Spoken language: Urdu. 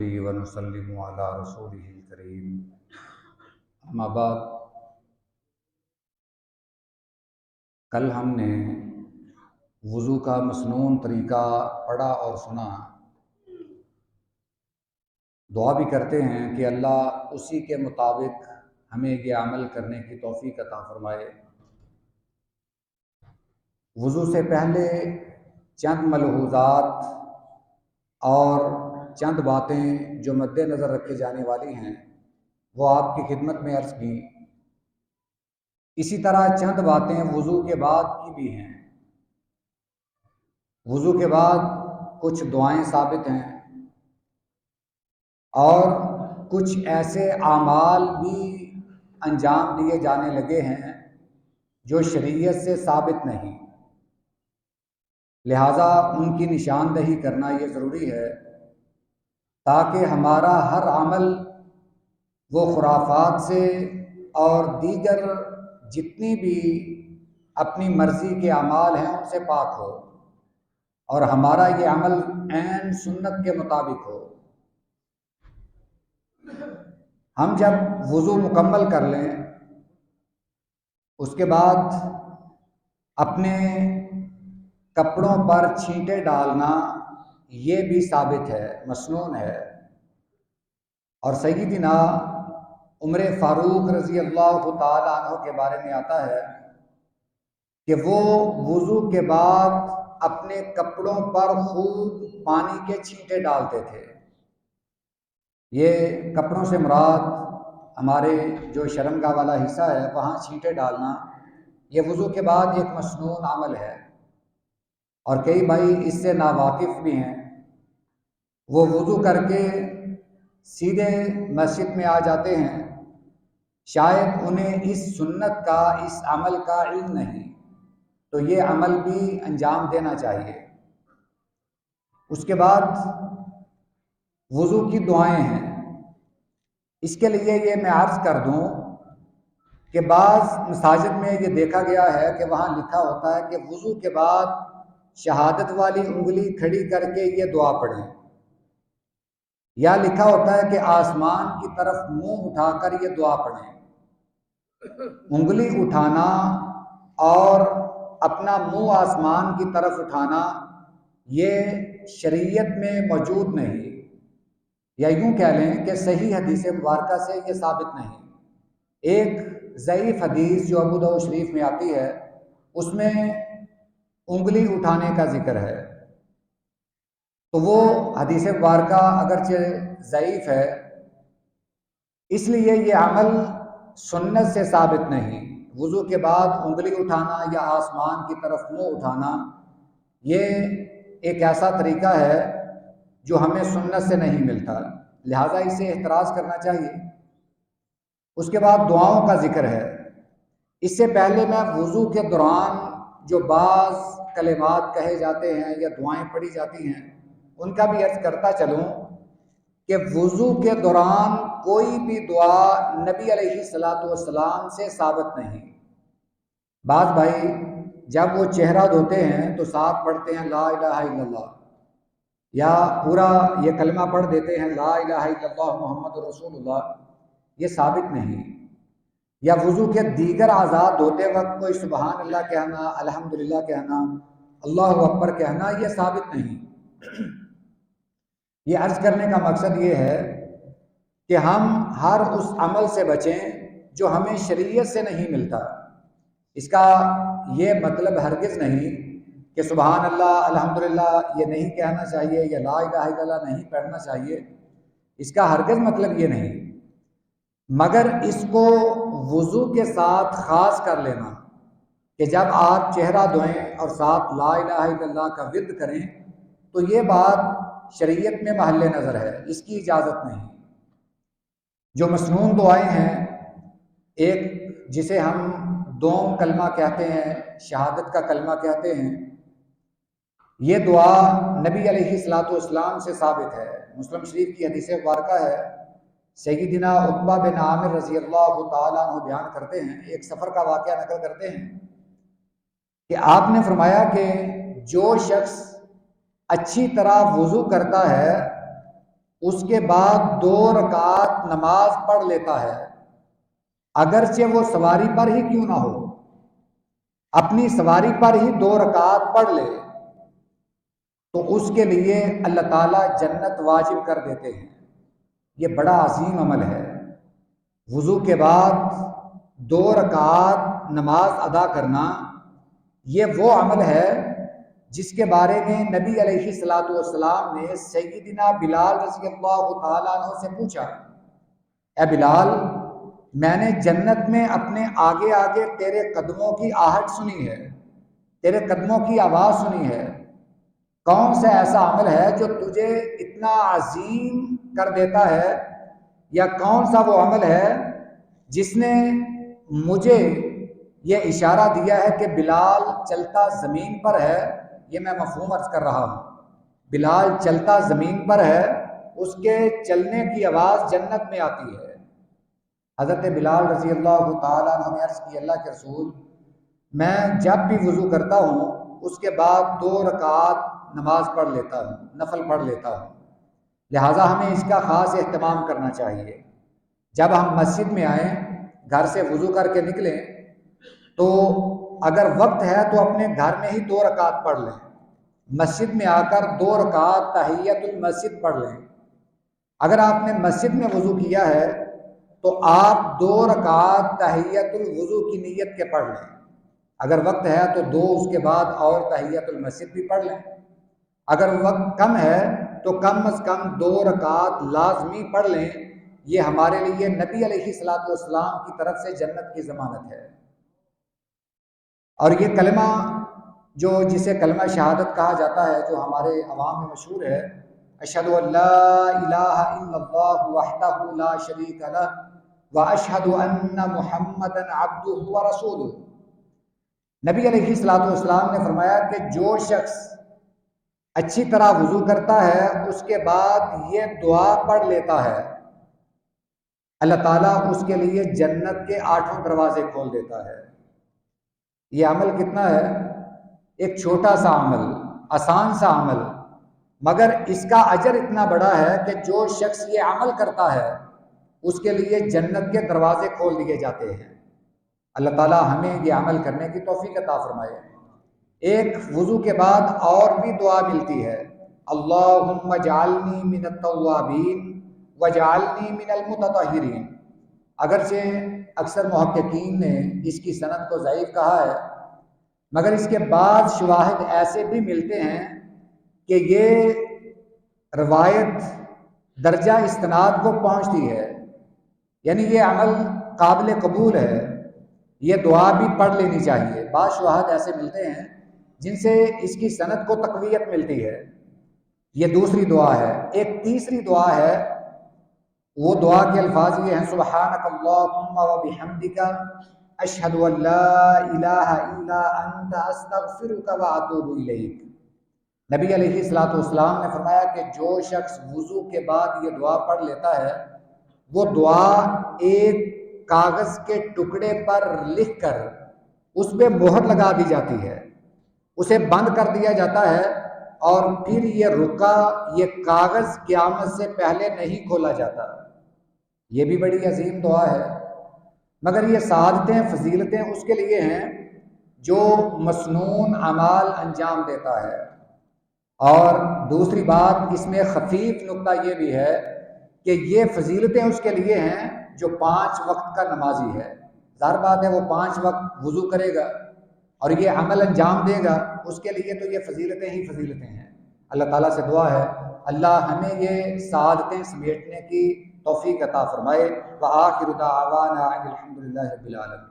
ونسلم علی رسوله الکریم اما بعد۔ کل ہم نے وضو کا مسنون طریقہ پڑھا اور سنا۔ دعا بھی کرتے ہیں کہ اللہ اسی کے مطابق ہمیں یہ عمل کرنے کی توفیق عطا فرمائے۔ وضو سے پہلے چند ملحوظات اور چند باتیں جو مد نظر رکھے جانے والی ہیں وہ آپ کی خدمت میں عرض کی۔ اسی طرح چند باتیں وضو کے بعد کی بھی ہیں۔ وضو کے بعد کچھ دعائیں ثابت ہیں اور کچھ ایسے اعمال بھی انجام دیے جانے لگے ہیں جو شریعت سے ثابت نہیں، لہٰذا ان کی نشاندہی کرنا یہ ضروری ہے تاکہ ہمارا ہر عمل وہ خرافات سے اور دیگر جتنی بھی اپنی مرضی کے اعمال ہیں ان سے پاک ہو اور ہمارا یہ عمل عین سنت کے مطابق ہو۔ ہم جب وضو مکمل کر لیں اس کے بعد اپنے کپڑوں پر چھینٹے ڈالنا یہ بھی ثابت ہے، مسنون ہے، اور سیدنا عمر فاروق رضی اللہ تعالیٰ عنہ کے بارے میں آتا ہے کہ وہ وضو کے بعد اپنے کپڑوں پر خوب پانی کے چھینٹے ڈالتے تھے۔ یہ کپڑوں سے مراد ہمارے جو شرمگاہ والا حصہ ہے وہاں چھینٹے ڈالنا یہ وضو کے بعد ایک مسنون عمل ہے، اور کئی بھائی اس سے ناواقف بھی ہیں، وہ وضو کر کے سیدھے مسجد میں آ جاتے ہیں، شاید انہیں اس سنت کا، اس عمل کا علم نہیں، تو یہ عمل بھی انجام دینا چاہیے۔ اس کے بعد وضو کی دعائیں ہیں۔ اس کے لیے یہ میں عرض کر دوں کہ بعض مساجد میں یہ دیکھا گیا ہے کہ وہاں لکھا ہوتا ہے کہ وضو کے بعد شہادت والی انگلی کھڑی کر کے یہ دعا پڑھیں، یا لکھا ہوتا ہے کہ آسمان کی طرف منہ اٹھا کر یہ دعا پڑھیں۔ انگلی اٹھانا اور اپنا منہ آسمان کی طرف اٹھانا یہ شریعت میں موجود نہیں، یا یوں کہہ لیں کہ صحیح حدیث مبارکہ سے یہ ثابت نہیں۔ ایک ضعیف حدیث جو ابو داؤد شریف میں آتی ہے اس میں انگلی اٹھانے کا ذکر ہے، تو وہ حدیث مبارکہ اگرچہ ضعیف ہے، اس لیے یہ عمل سنت سے ثابت نہیں۔ وضو کے بعد انگلی اٹھانا یا آسمان کی طرف منہ اٹھانا یہ ایک ایسا طریقہ ہے جو ہمیں سنت سے نہیں ملتا، لہٰذا اسے احتراز کرنا چاہیے۔ اس کے بعد دعاؤں کا ذکر ہے۔ اس سے پہلے میں وضو کے دوران جو بعض کلمات کہے جاتے ہیں یا دعائیں پڑھی جاتی ہیں ان کا بھی عرض کرتا چلوں کہ وضو کے دوران کوئی بھی دعا نبی علیہ الصلوۃ والسلام سے ثابت نہیں۔ بعض بھائی جب وہ چہرہ دھوتے ہیں تو ساتھ پڑھتے ہیں لا الہ الا اللہ، یا پورا یہ کلمہ پڑھ دیتے ہیں لا الہ الا اللہ محمد رسول اللہ، یہ ثابت نہیں۔ یا وضو کے دیگر اعضاء دھوتے وقت کوئی سبحان اللہ کہنا، الحمدللہ کہنا، اللہ اکبر کہنا یہ ثابت نہیں۔ یہ عرض کرنے کا مقصد یہ ہے کہ ہم ہر اس عمل سے بچیں جو ہمیں شریعت سے نہیں ملتا۔ اس کا یہ مطلب ہرگز نہیں کہ سبحان اللہ الحمدللہ یہ نہیں کہنا چاہیے یا لا الہ الا اللہ نہیں پڑھنا چاہیے، اس کا ہرگز مطلب یہ نہیں، مگر اس کو وضو کے ساتھ خاص کر لینا کہ جب آپ چہرہ دھوئیں اور ساتھ لا الہ الا اللہ کا ورد کریں تو یہ بات شریعت میں محل نظر ہے، اس کی اجازت نہیں۔ جو مسنون دعائیں ہیں، ایک جسے ہم دوم کلمہ کہتے ہیں، شہادت کا کلمہ کہتے ہیں، یہ دعا نبی علیہ الصلوۃ والسلام سے ثابت ہے۔ مسلم شریف کی حدیث مبارکہ ہے، سیدنا عقبہ بن عامر رضی اللہ تعالیٰ عنہ بیان کرتے ہیں، ایک سفر کا واقعہ نقل کرتے ہیں کہ آپ نے فرمایا کہ جو شخص اچھی طرح وضو کرتا ہے اس کے بعد 2 رکعت نماز پڑھ لیتا ہے، اگرچہ وہ سواری پر ہی کیوں نہ ہو، اپنی سواری پر ہی 2 رکعت پڑھ لے، تو اس کے لیے اللہ تعالیٰ جنت واجب کر دیتے ہیں۔ یہ بڑا عظیم عمل ہے۔ وضو کے بعد 2 رکعت نماز ادا کرنا، یہ وہ عمل ہے جس کے بارے میں نبی علیہ الصلوۃ والسلام نے سیدنا بلال رضی اللہ تعالیٰ عنہ سے پوچھا، اے بلال، میں نے جنت میں اپنے آگے آگے تیرے قدموں کی آہٹ سنی ہے، تیرے قدموں کی آواز سنی ہے، کون سا ایسا عمل ہے جو تجھے اتنا عظیم کر دیتا ہے، یا کون سا وہ عمل ہے جس نے مجھے یہ اشارہ دیا ہے کہ بلال چلتا زمین پر ہے؟ یہ میں مفہوم عرض کر رہا ہوں۔ بلال چلتا زمین پر ہے، اس کے چلنے کی آواز جنت میں آتی ہے۔ حضرت بلال رضی اللہ تعالیٰ عنہ نے عرض کی، اللہ کے رسول، میں جب بھی وضو کرتا ہوں اس کے بعد 2 رکعت نماز پڑھ لیتا ہوں، نفل پڑھ لیتا ہوں، لہٰذا ہمیں اس کا خاص اہتمام کرنا چاہیے۔ جب ہم مسجد میں آئیں، گھر سے وضو کر کے نکلیں، تو اگر وقت ہے تو اپنے گھر میں ہی 2 رکعت پڑھ لیں، مسجد میں آ کر 2 رکعت تحیت المسجد پڑھ لیں۔ اگر آپ نے مسجد میں وضو کیا ہے تو آپ 2 رکعت تحیت الوضو کی نیت کے پڑھ لیں، اگر وقت ہے تو 2 اس کے بعد اور تحیت المسجد بھی پڑھ لیں، اگر وقت کم ہے تو کم از کم 2 رکعت لازمی پڑھ لیں۔ یہ ہمارے لیے نبی علیہ الصلوۃ والسلام کی طرف سے جنت کی ضمانت ہے۔ اور یہ کلمہ جسے کلمہ شہادت کہا جاتا ہے، جو ہمارے عوام میں مشہور ہے، اشہد ان لا الہ الا اللہ وحدہ لا شریک لہ واشہد ان محمدا عبدہ ورسولہ۔ نبی علیہ الصلوۃ والسلام نے فرمایا کہ جو شخص اچھی طرح وضو کرتا ہے، اس کے بعد یہ دعا پڑھ لیتا ہے، اللہ تعالیٰ اس کے لیے جنت کے 8 دروازے کھول دیتا ہے۔ یہ عمل کتنا ہے؟ ایک چھوٹا سا عمل، آسان سا عمل، مگر اس کا اجر اتنا بڑا ہے کہ جو شخص یہ عمل کرتا ہے اس کے لیے جنت کے دروازے کھول دیے جاتے ہیں۔ اللہ تعالیٰ ہمیں یہ عمل کرنے کی توفیق عطا فرمائے۔ ایک وضو کے بعد اور بھی دعا ملتی ہے، اللہم اجعلنی من التوابین وجعلنی من المتطہرین۔ اگرچہ اکثر محققین نے اس کی سند کو ضعیف کہا ہے، مگر اس کے بعد شواہد ایسے بھی ملتے ہیں کہ یہ روایت درجہ استناد کو پہنچتی ہے، یعنی یہ عمل قابل قبول ہے، یہ دعا بھی پڑھ لینی چاہیے۔ بعض شواہد ایسے ملتے ہیں جن سے اس کی سند کو تقویت ملتی ہے۔ یہ دوسری دعا ہے۔ ایک تیسری دعا ہے، وہ دعا کے الفاظ یہ ہیں، سبحانک اللہم وبحمدک اشہد ان لا الہ الا انت استغفرک واتوب الیک۔ نبی علیہ الصلوۃ والسلام نے فرمایا کہ جو شخص وضو کے بعد یہ دعا پڑھ لیتا ہے، وہ دعا ایک کاغذ کے ٹکڑے پر لکھ کر اس پہ مہر لگا دی جاتی ہے، اسے بند کر دیا جاتا ہے، اور پھر یہ کاغذ قیامت سے پہلے نہیں کھولا جاتا۔ یہ بھی بڑی عظیم دعا ہے، مگر یہ سعادتیں، فضیلتیں اس کے لیے ہیں جو مسنون اعمال انجام دیتا ہے۔ اور دوسری بات اس میں خفیف نکتہ یہ بھی ہے کہ یہ فضیلتیں اس کے لیے ہیں جو 5 وقت کا نمازی ہے۔ ظاہر بات ہے وہ 5 وقت وضو کرے گا اور یہ عمل انجام دے گا، اس کے لیے تو یہ فضیلتیں ہی فضیلتیں ہیں۔ اللہ تعالیٰ سے دعا ہے اللہ ہمیں یہ سعادتیں سمیٹنے کی توفیق عطا فرمائے۔ وآخر دعوانا ان الحمد للہ رب العالمین۔